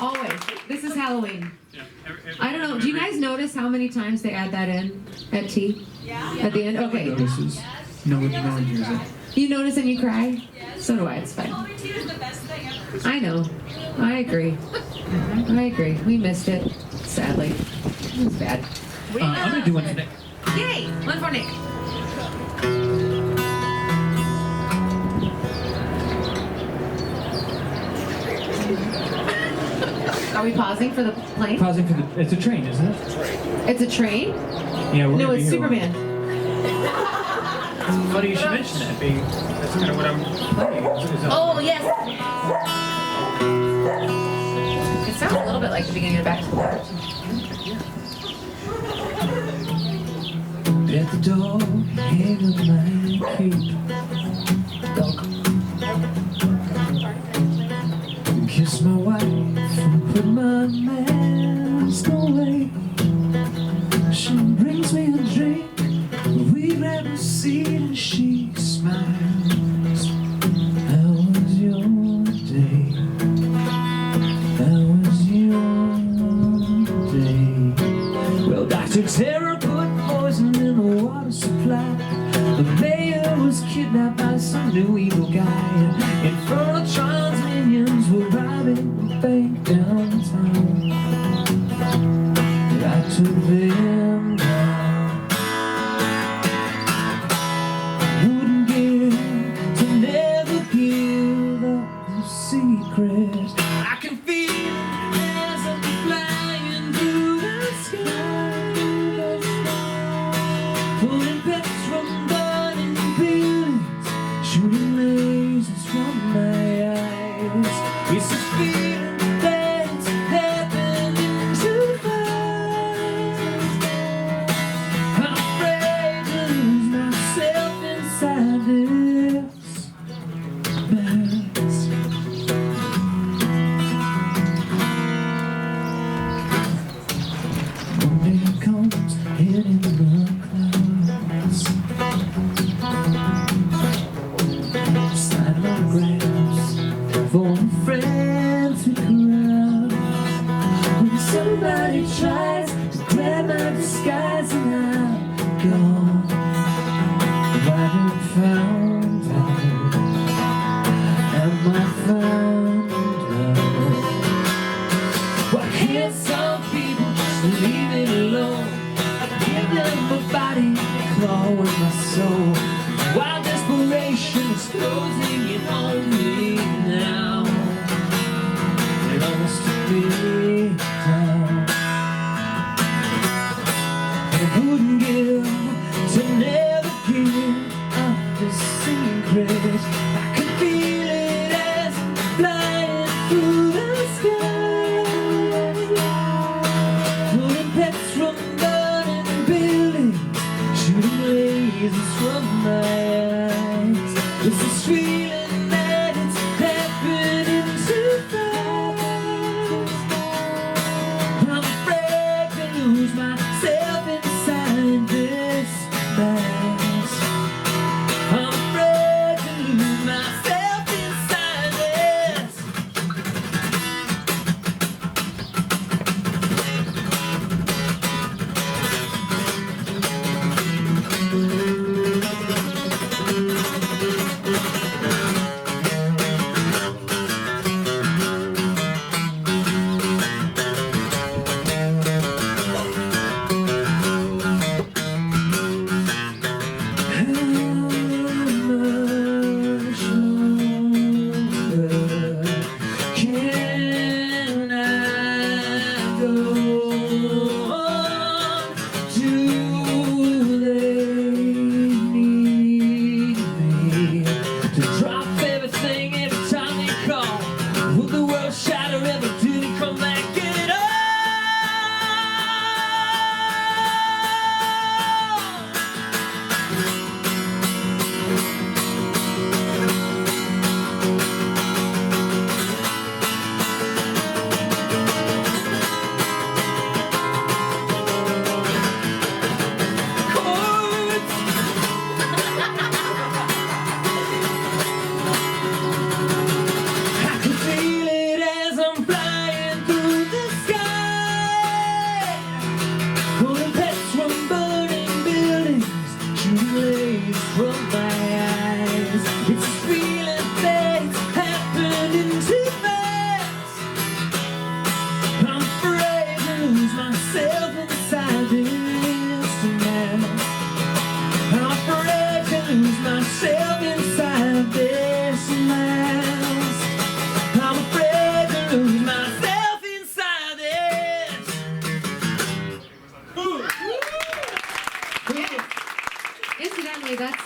Always. This is Halloween. Yeah. I don't know. Do you guys notice how many times they add that in at tea? Yeah. At the end? Okay. Notices. No one hears it. You notice and you cry? So do I. It's fine. Cold tea is the best thing ever. I know. I agree. I agree. We missed it. Sadly. It was bad. I'm going to do one today. Yay! One for Nick. Are we pausing for the plane? Pausing for the. It's a train, isn't it? It's a train? Yeah, we're No, gonna be it's here. Superman. It's funny you should mention that. That's kind of what I'm playing. Oh, yes. It sounds a little bit like the beginning of Back to the Future. At the door, hang up my creep. Kiss my wife and put my mask away. She brings me a drink, we grab a seat and she smiles. How was your day? How was your day? Well, Dr. Terror put poison in the water supply. The mayor was kidnapped by some new evil guy. In front of Tron's minions were robbing the bank downtown. I took them down. Wouldn't give to never give up the secret. I can feel it as I'm flying through the sky. Pulling pets from burning buildings, shooting lasers from my eyes. It's a feeling that's happening too fast. I'm afraid to lose myself inside this mask. Morning comes, hitting the clouds. Sign autographs for friends who crowd. When somebody tries to grab my disguise and I'm gone, I haven't found out. Am I found out? Why can't some people just leave it alone? I give them my body, claw with my soul. Wild desperation is closing in on me now. It wants to be down. I wouldn't give to never give up the secret. I can feel it as I'm flying through the sky. Pulling pets from burning buildings, shooting lasers from my eyes. It's this feeling that it's happening too fast.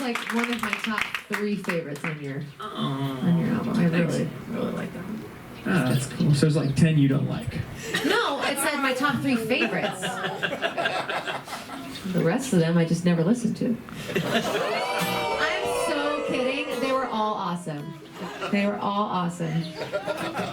like one of my top 3 favorites on your album. I Thanks. really like that one. Ah, that's cool. So there's like 10 you don't like. No, it said my top 3 favorites. The rest of them I just never listened to. I'm so kidding. They were all awesome. They were all awesome.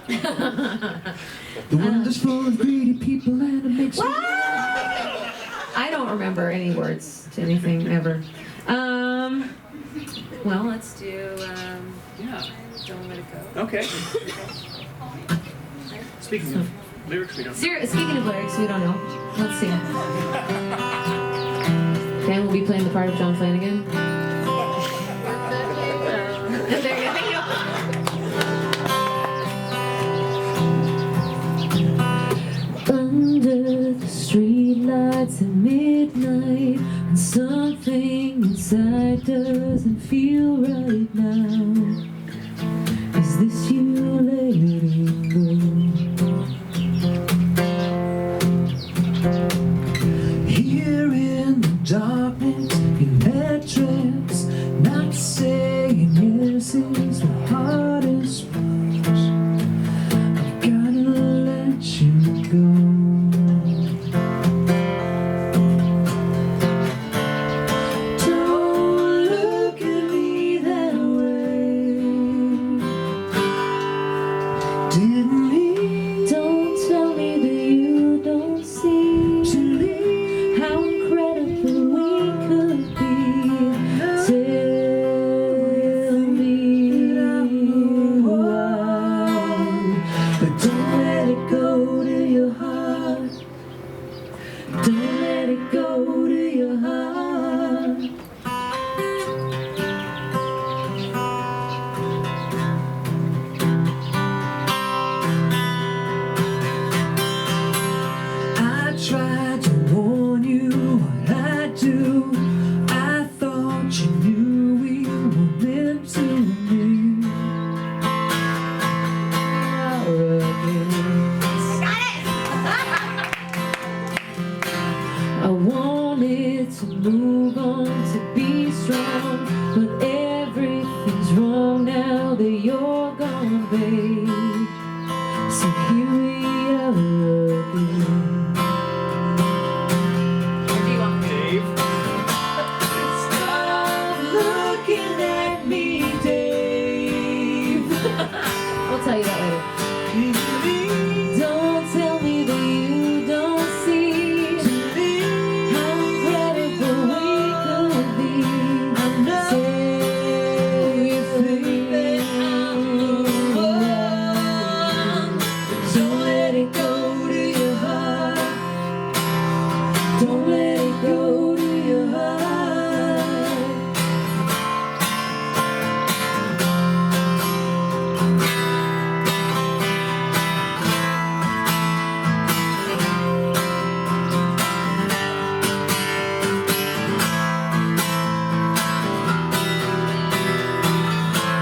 The world is full of greedy people and it makes me... I don't remember any words to anything ever. Well, let's do Yeah. Don't Let It Go. Okay. Speaking of lyrics, we don't. Speaking of lyrics, we don't know. Let's see. Dan will be playing the part of John Flanagan. There you go. Under the streetlights at midnight, and something inside doesn't feel right now. Is this you letting go? Here in the darkness, in that trance, not saying yes is the hardest part. I've gotta let you go. Don't look at me that way. Didn't mean Don't tell me that you don't see to leave. how incredible we could be. Tell me why, But don't let it go to your heart. don't let it go to your heart. I tried to warn you what I do. I thought you knew we were meant to be. I wanted to move on, to be strong, but everything's wrong now that you're gone, babe. So here we are again. Dave. Stop looking at me, Dave. We'll tell you that later. Don't tell me that you don't see how incredible we could be. I know you think that I'm the one. Don't let it go to your heart. Don't let it go to your heart.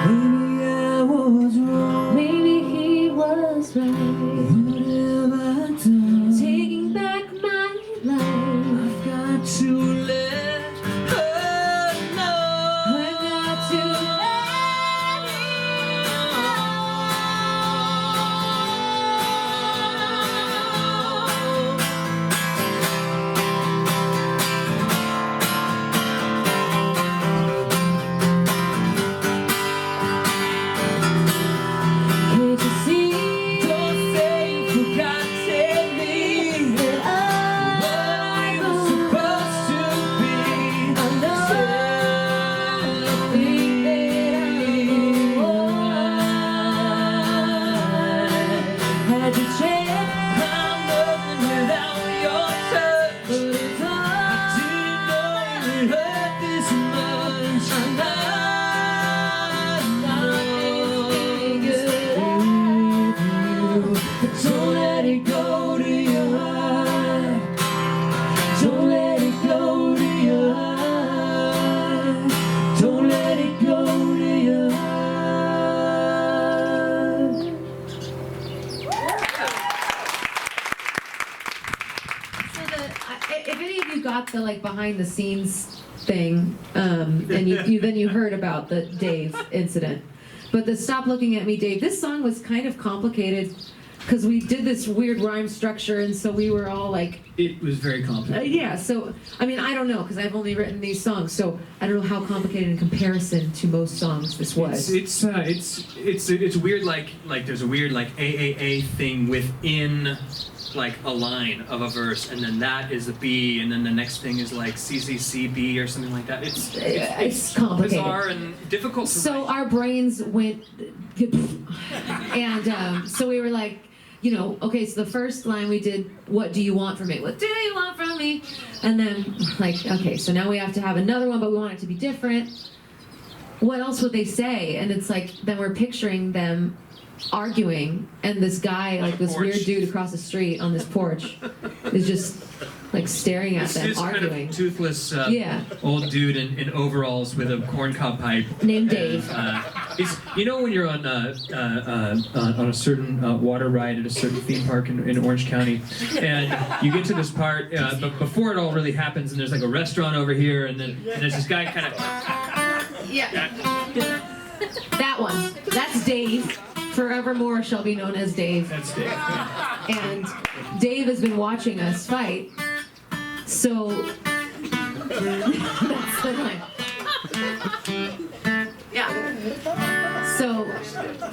Maybe I was wrong. Maybe he was right, What have I done? taking back my life. I've got to let her know. I got to Can't you see Don't say you forgot, tell me that what we were I'm supposed to be. I know you think that I'm the one. Had you changed, I'm nothing without your touch. but it's I didn't know it would hurt this much. Don't let it go to your heart. Don't let it go to your heart. Don't let it go to your heart. So if any of you got the like behind the scenes thing, and you heard about the Dave incident. But the Stop Looking at Me, Dave, this song was kind of complicated because we did this weird rhyme structure, and so we were all like, It was very complicated. yeah, so, I mean, I don't know, because I've only written these songs, so I don't know how complicated in comparison to most songs this was. It's weird. Like there's a weird like AAA thing within like a line of a verse, and then that is a B, and then the next thing is like CCCB or something like that. It's complicated. bizarre and difficult to So write. our brains went, and so we were like, you know, okay, so the first line we did, what do you want from me? What do you want from me? And then, like, okay, so now we have to have another one, but we want it to be different. What else would they say? And it's like, then we're picturing them arguing, and this guy, like this porch. weird dude across the street on this porch, is just like staring at them, This arguing. kind of toothless Yeah. old dude in overalls with a corncob pipe. Named Dave. It's, you know when you're on a certain water ride at a certain theme park in Orange County, and you get to this part, but before it all really happens, and there's like a restaurant over here, and then there's this guy kind of. Yeah. That one. That's Dave. Forevermore shall be known as Dave. That's Dave. Yeah. And Dave has been watching us fight. So that's the line. Yeah. So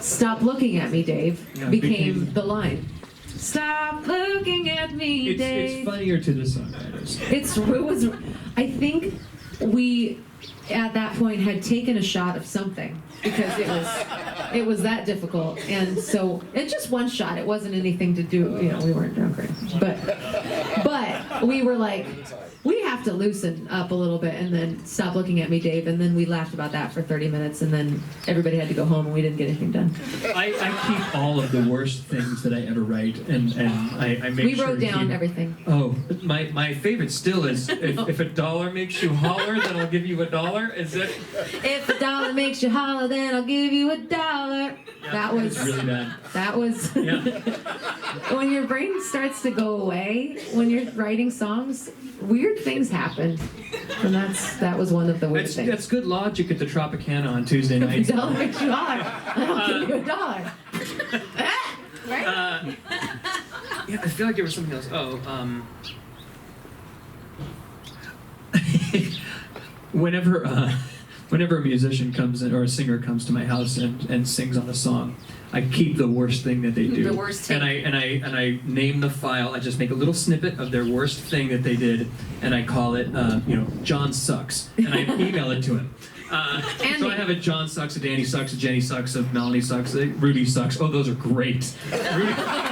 stop looking at me, Dave, Yeah, became the line. Stop looking at me, Dave. It's funnier to the songwriters. It was. I think we at that point had taken a shot of something because it was that difficult, and so it's just one shot. It wasn't anything to do. You know, we weren't drunk or anything, but we were like, we have to loosen up a little bit, and then stop looking at me, Dave. And then we laughed about that for 30 minutes, and then everybody had to go home, and we didn't get anything done. I keep all of the worst things that I ever write, and I make We sure wrote to down keep- everything. Oh, my favorite still is if a dollar makes you holler, then I'll give you $1. Is it? If a dollar makes you holler, then I'll give you $1. That was It's really bad. That was Yeah. when your brain starts to go away when you're writing songs, weird things happen, and that was one of the weird things. That's good logic at the Tropicana on Tuesday If night. a dollar makes you holler, I'll give you $1. Right? Yeah, I feel like there was something else. Whenever a musician comes in or a singer comes to my house and sings on a song, I keep the worst thing that they do. The worst thing. And I name the file. I just make a little snippet of their worst thing that they did, and I call it, John Sucks, and I email it to him. So I have a John Sucks, a Danny Sucks, a Jenny Sucks, a Melanie Sucks, a Rudy Sucks. Oh, those are great.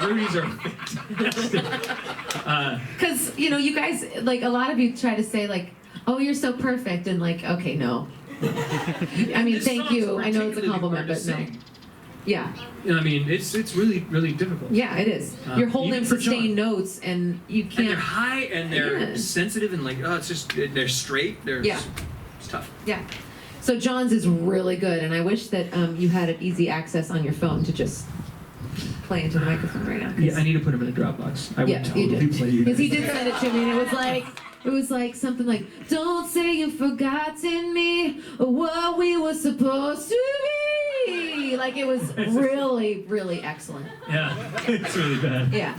Rudy's are fantastic. Because you guys, like, a lot of you try to say, like, oh, you're so perfect, and like, okay, no. I mean, This thank song's you. I know it's a particularly compliment, hard to but no. sing. Yeah. I mean, it's really, really difficult. Yeah, it is. You're holding even for sustained John. notes, and you And they're can't. high and they're Yeah. sensitive and like, it's just, they're straight. Yeah. It's tough. Yeah. So John's is really good, and I wish that you had an easy access on your phone to just play into the microphone right now. Yeah, I need to put him in a Dropbox. I would Yeah, you totally did. play you. Because he did send it to me, and it was like something like, "Don't say you've forgotten me or what we were supposed to be." Like, it was really, really excellent. Yeah, it's really bad. Yeah.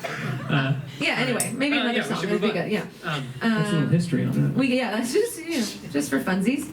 Yeah. Anyway, maybe Yeah, another we song. should It'd be move on. good. Yeah. That's a little history on that. That's just just for funsies.